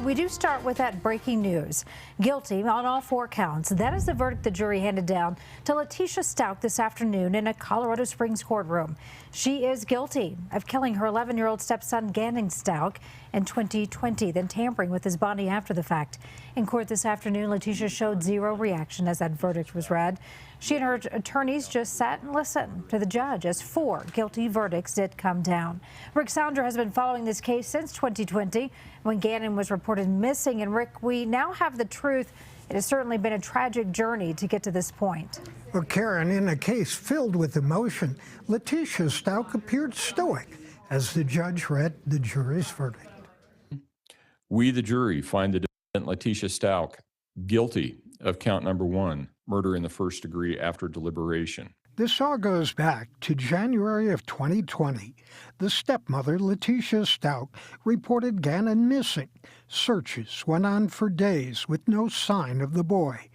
we do start with that breaking news. Guilty on all 4 counts. That is the verdict the jury handed down to Letecia Stauch this afternoon in a Colorado Springs courtroom. She is guilty of killing her 11-year-old stepson, Gannon Stauch, in 2020, then tampering with his body after the fact. In court this afternoon, Letecia showed zero reaction as that verdict was read. She and her attorneys just sat and listened to the judge as 4 guilty verdicts did come down. Rick Sounder has been following this case since 2020 when Gannon was reported missing. And Rick, we now have the truth. It has certainly been a tragic journey to get to this point. Well, Karen, in a case filled with emotion, Letecia Stauch appeared stoic as the judge read the jury's verdict. We, the jury, find the defendant Letecia Stauch guilty of count number 1, murder in the first degree after deliberation. This all goes back to January of 2020. The stepmother, Letecia Stauch, reported Gannon missing. Searches went on for days with no sign of the boy.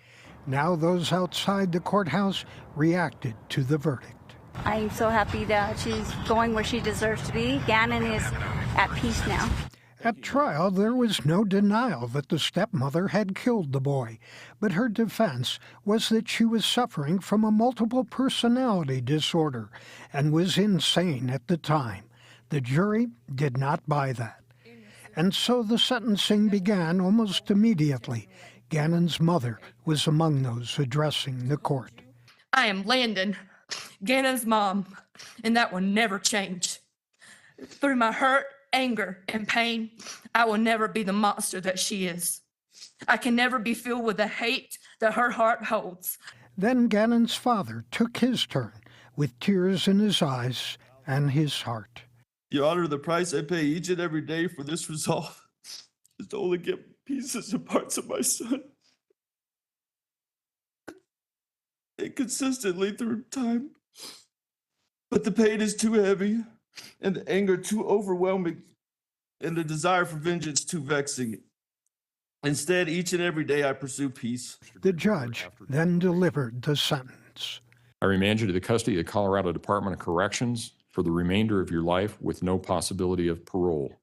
Now those outside the courthouse reacted to the verdict. I'm so happy that she's going where she deserves to be. Gannon is at peace now. At trial, there was no denial that the stepmother had killed the boy, but her defense was that she was suffering from a multiple personality disorder and was insane at the time. The jury did not buy that. And so the sentencing began almost immediately. Gannon's mother was among those addressing the court. I am Landon, Gannon's mom, and that will never change. Through my hurt, anger, and pain, I will never be the monster that she is. I can never be filled with the hate that her heart holds. Then Gannon's father took his turn with tears in his eyes and his heart. Your Honor, the price I pay each and every day for this resolve is to only get pieces and parts of my son. And consistently through time. But the pain is too heavy, and the anger too overwhelming, and the desire for vengeance too vexing. Instead, each and every day I pursue peace. The judge then delivered the sentence. I remand you to the custody of the Colorado Department of Corrections for the remainder of your life with no possibility of parole.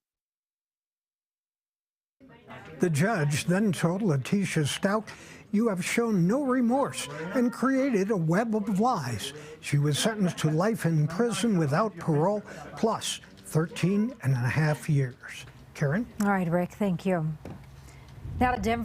The judge then told Letecia Stauch, "You have shown no remorse and created a web of lies." She was sentenced to life in prison without parole, plus 13 and a half years. Karen? All right, Rick, thank you. Now to Denver.